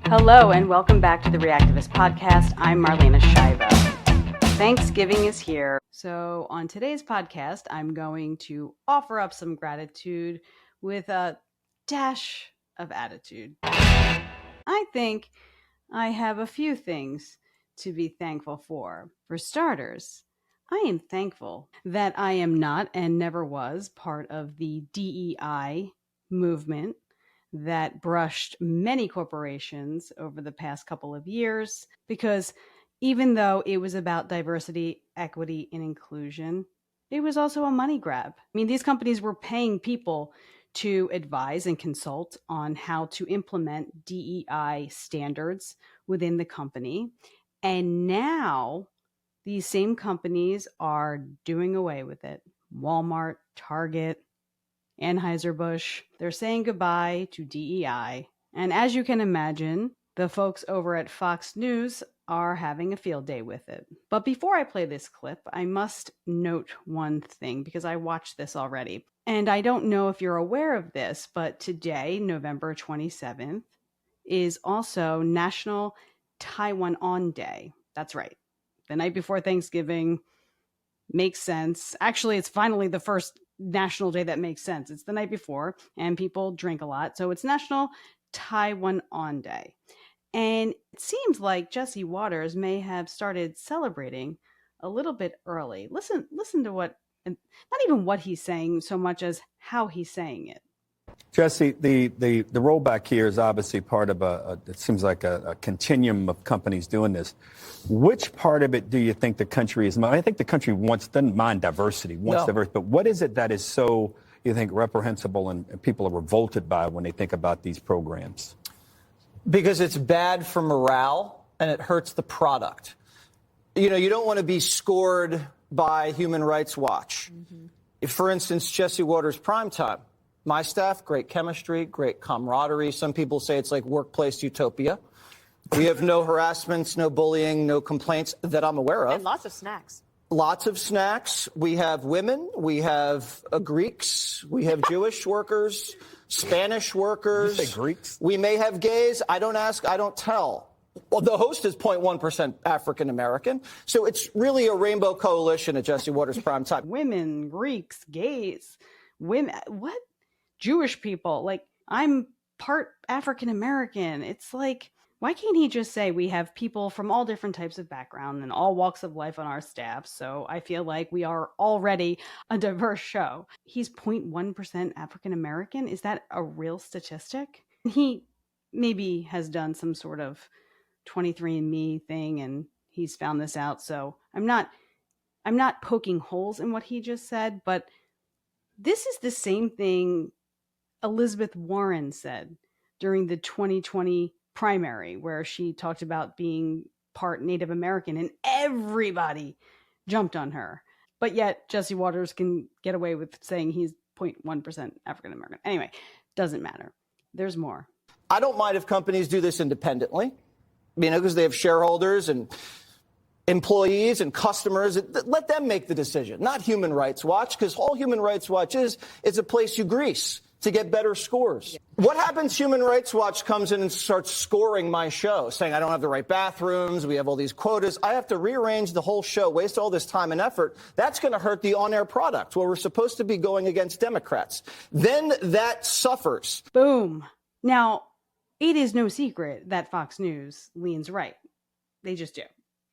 Hello, and welcome back to the Reactivist Podcast. I'm Marlena Shiva. Thanksgiving is here. So on today's podcast, I'm going to offer up some gratitude with a dash of attitude. I think I have a few things to be thankful for. For starters, I am thankful that I am not and never was part of the DEI movement that brushed many corporations over the past couple of years, because even though it was about diversity, equity, and inclusion, it was also a money grab. I mean, these companies were paying people to advise and consult on how to implement DEI standards within the company. And now these same companies are doing away with it. Walmart, Target, Anheuser-Busch, they're saying goodbye to DEI. And as you can imagine, the folks over at Fox News are having a field day with it. But before I play this clip, I must note one thing because I watched this already. And I don't know if you're aware of this, but today, November 27th, is also National Taiwan Day. That's right. The night before Thanksgiving makes sense. Actually, it's finally the first national day that makes sense. It's the night before, and people drink a lot. So it's National Taiwan Day. And it seems like Jesse Waters may have started celebrating a little bit early. Listen to what, not even what he's saying so much as how he's saying it. Jesse, the rollback here is obviously part of it seems like a continuum of companies doing this. Which part of it do you think the country is? I think the country doesn't mind diversity, wants diversity, but what is it that is so, you think, reprehensible and people are revolted by when they think about these programs? Because it's bad for morale and it hurts the product. You know, you don't want to be scored by Human Rights Watch. If, for instance, Jesse Waters Primetime. My staff, great chemistry, great camaraderie. Some people say it's like workplace utopia. We have no harassments, no bullying, no complaints that I'm aware of. And lots of snacks. Lots of snacks. We have women. We have Greeks. We have Jewish workers, Spanish workers. Did you say Greeks? We may have gays. I don't ask, I don't tell. Well, the host is 0.1% African American. So it's really a rainbow coalition at Jesse Waters Primetime. Women, Greeks, gays, women, what? Jewish people. Like, I'm part African American. It's like, why can't he just say we have people from all different types of background and all walks of life on our staff? So I feel like we are already a diverse show. He's 0.1% African American. Is that a real statistic? He maybe has done some sort of 23andMe thing and he's found this out. So I'm not poking holes in what he just said, but this is the same thing Elizabeth Warren said during the 2020 primary, where she talked about being part Native American and everybody jumped on her. But yet Jesse Waters can get away with saying he's 0.1% African American. Anyway, doesn't matter. There's more. I don't mind if companies do this independently, because they have shareholders and employees and customers. Let them make the decision, not Human Rights Watch, because all Human Rights Watch is a place you grease to get better scores. What happens? Human Rights Watch comes in and starts scoring my show, saying I don't have the right bathrooms, we have all these quotas. I have to rearrange the whole show, waste all this time and effort. That's going to hurt the on-air product where we're supposed to be going against Democrats. Then that suffers. Boom. Now, it is no secret that Fox News leans right. They just do.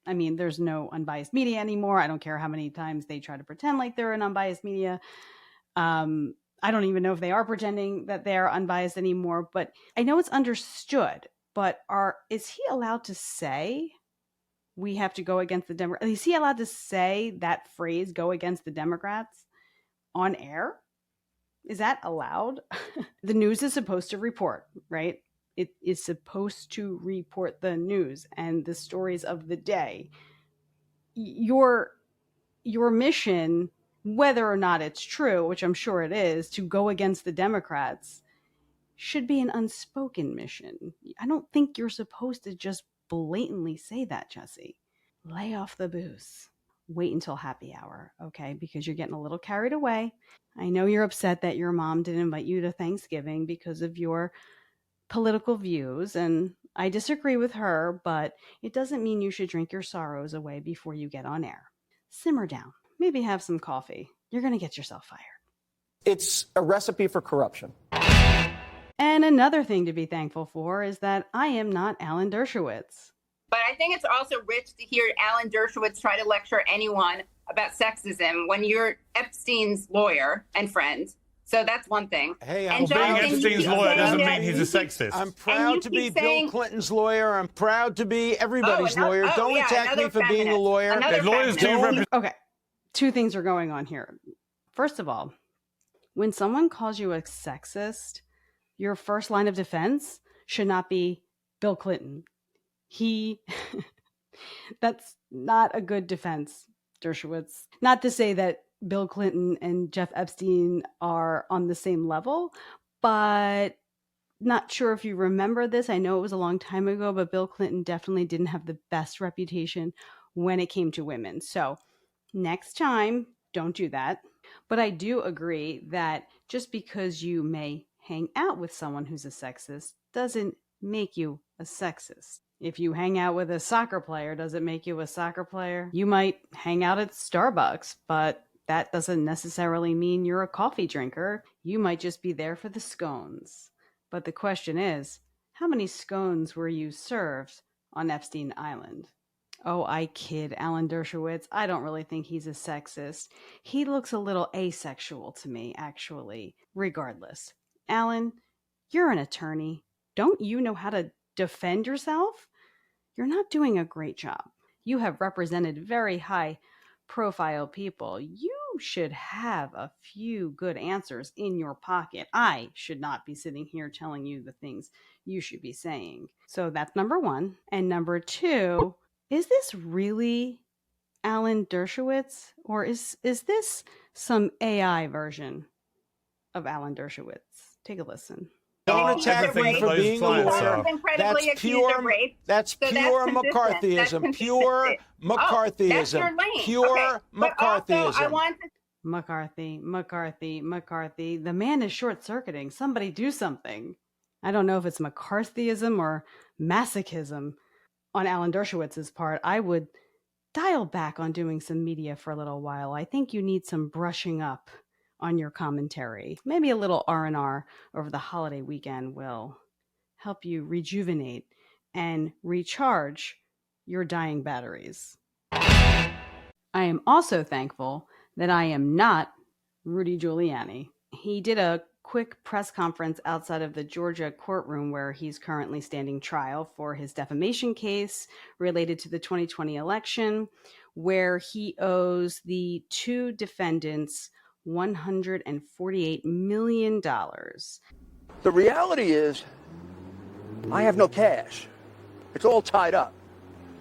I mean, there's no unbiased media anymore. I don't care how many times they try to pretend like they're an unbiased media. I don't even know if they are pretending that they're unbiased anymore, but I know it's understood. But is he allowed to say we have to go against the Democrats? Is he allowed to say that phrase, go against the Democrats, on air? Is that allowed? The news is supposed to report, right? It is supposed to report the news and the stories of the day. Your mission, whether or not it's true, which I'm sure it is, to go against the Democrats, should be an unspoken mission. I don't think you're supposed to just blatantly say that, Jesse. Lay off the booze. Wait until happy hour, okay? Because you're getting a little carried away. I know you're upset that your mom didn't invite you to Thanksgiving because of your political views, and I disagree with her, but it doesn't mean you should drink your sorrows away before you get on air. Simmer down. Maybe have some coffee. You're going to get yourself fired. It's a recipe for corruption. And another thing to be thankful for is that I am not Alan Dershowitz. But I think it's also rich to hear Alan Dershowitz try to lecture anyone about sexism when you're Epstein's lawyer and friend. So that's one thing. Hey, And being Jonathan, Epstein's you keep lawyer doesn't saying mean that- he's a sexist. And I'm you proud to be keep saying- Bill Clinton's lawyer. I'm proud to be everybody's lawyer. Don't yeah, attack me another for being a feminist. lawyer. Another And lawyers do feminist. represent. Okay, two things are going on here. First of all, when someone calls you a sexist, your first line of defense should not be Bill Clinton. That's not a good defense, Dershowitz. Not to say that Bill Clinton and Jeff Epstein are on the same level, but not sure if you remember this. I know it was a long time ago, but Bill Clinton definitely didn't have the best reputation when it came to women. So next time, don't do that. But I do agree that just because you may hang out with someone who's a sexist doesn't make you a sexist. If you hang out with a soccer player, does it make you a soccer player? You might hang out at Starbucks, but that doesn't necessarily mean you're a coffee drinker. You might just be there for the scones. But the question is, how many scones were you served on Epstein Island? Oh, I kid, Alan Dershowitz. I don't really think he's a sexist. He looks a little asexual to me, actually. Regardless. Alan, you're an attorney. Don't you know how to defend yourself? You're not doing a great job. You have represented very high profile people. You should have a few good answers in your pocket. I should not be sitting here telling you the things you should be saying. So that's number one. And number two, is this really Alan Dershowitz, or is this some AI version of Alan Dershowitz? Take a listen. Don't attack Everything me that for those being a clients lawyer. are incredibly That's accused of pure. rape. That's So that's pure consistent. McCarthyism. That's Pure consistent. McCarthyism. That's your lane. Pure Okay. But also, McCarthyism. I want to McCarthy. The man is short circuiting. Somebody do something. I don't know if it's McCarthyism or masochism on Alan Dershowitz's part. I would dial back on doing some media for a little while. I think you need some brushing up on your commentary. Maybe a little R&R over the holiday weekend will help you rejuvenate and recharge your dying batteries. I am also thankful that I am not Rudy Giuliani. He did a quick press conference outside of the Georgia courtroom where he's currently standing trial for his defamation case related to the 2020 election, where he owes the two defendants $148 million. The reality is, I have no cash. It's all tied up.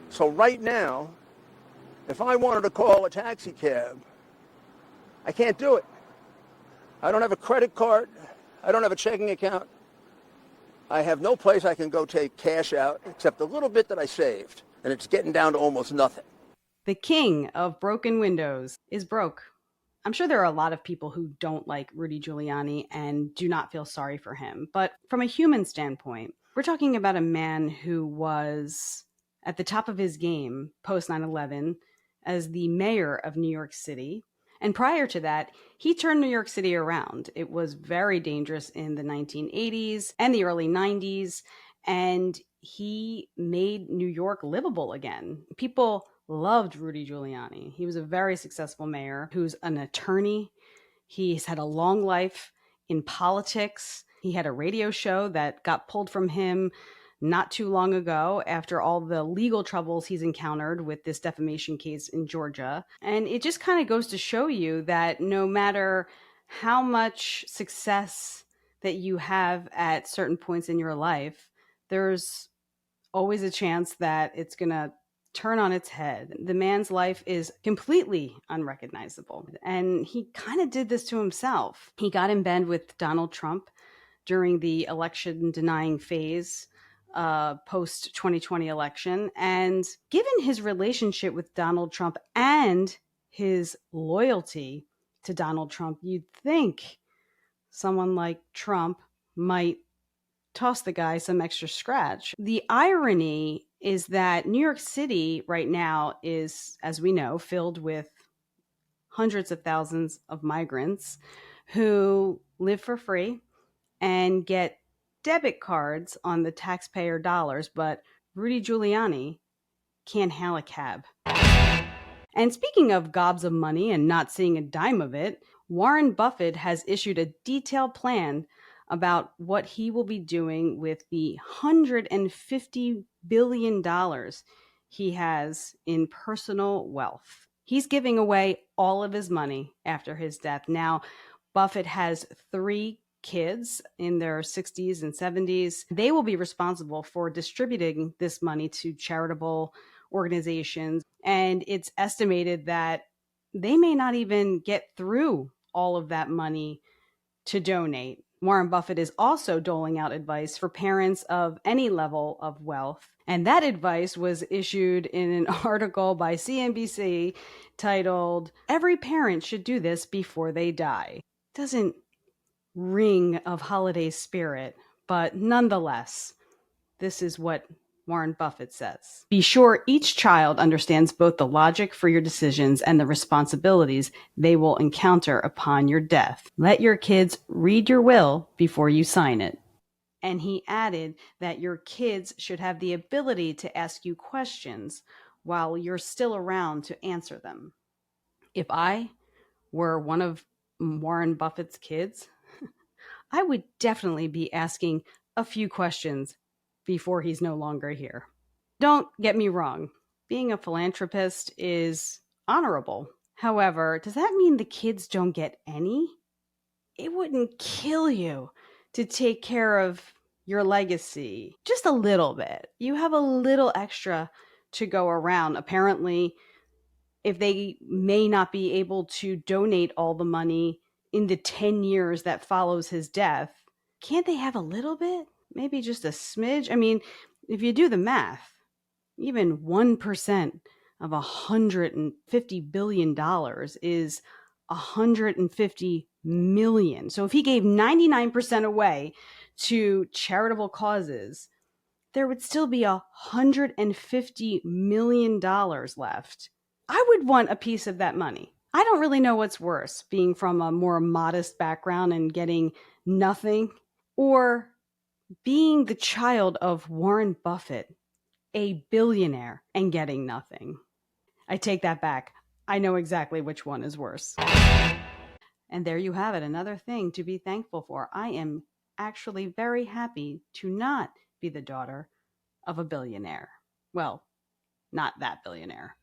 So right now, if I wanted to call a taxi cab, I can't do it. I don't have a credit card. I don't have a checking account. I have no place I can go take cash out except a little bit that I saved, and it's getting down to almost nothing. The king of broken windows is broke. I'm sure there are a lot of people who don't like Rudy Giuliani and do not feel sorry for him. But from a human standpoint, we're talking about a man who was at the top of his game post 9/11 as the mayor of New York City. And prior to that, he turned New York City around. It was very dangerous in the 1980s and the early 90s. And he made New York livable again. People loved Rudy Giuliani. He was a very successful mayor who's an attorney. He's had a long life in politics. He had a radio show that got pulled from him not too long ago after all the legal troubles he's encountered with this defamation case in Georgia. And it just kind of goes to show you that no matter how much success that you have at certain points in your life, there's always a chance that it's going to turn on its head. The man's life is completely unrecognizable. And he kind of did this to himself. He got in bed with Donald Trump during the election denying phase post 2020 election. And given his relationship with Donald Trump and his loyalty to Donald Trump, you'd think someone like Trump might toss the guy some extra scratch. The irony is that New York City right now is, as we know, filled with hundreds of thousands of migrants who live for free and get debit cards on the taxpayer dollars, but Rudy Giuliani can't hail a cab. And speaking of gobs of money and not seeing a dime of it, Warren Buffett has issued a detailed plan about what he will be doing with the $150 billion he has in personal wealth. He's giving away all of his money after his death. Now, Buffett has 3 kids in their 60s and 70s. They will be responsible for distributing this money to charitable organizations. And it's estimated that they may not even get through all of that money to donate. Warren Buffett is also doling out advice for parents of any level of wealth. And that advice was issued in an article by CNBC titled, "Every Parent Should Do This Before They Die." Doesn't ring of holiday spirit, but nonetheless, this is what Warren Buffett says. Be sure each child understands both the logic for your decisions and the responsibilities they will encounter upon your death. Let your kids read your will before you sign it. And he added that your kids should have the ability to ask you questions while you're still around to answer them. If I were one of Warren Buffett's kids, I would definitely be asking a few questions before he's no longer here. Don't get me wrong, being a philanthropist is honorable. However, does that mean the kids don't get any? It wouldn't kill you to take care of your legacy just a little bit. You have a little extra to go around. Apparently, if they may not be able to donate all the money in the 10 years that follows his death, can't they have a little bit? Maybe just a smidge? I mean, if you do the math, even 1% of $150 billion is $150 million. So if he gave 99% away to charitable causes, there would still be $150 million left. I would want a piece of that money. I don't really know what's worse, being from a more modest background and getting nothing, or being the child of Warren Buffett, a billionaire, and getting nothing. I take that back. I know exactly which one is worse. And there you have it, another thing to be thankful for. I am actually very happy to not be the daughter of a billionaire. Well, not that billionaire.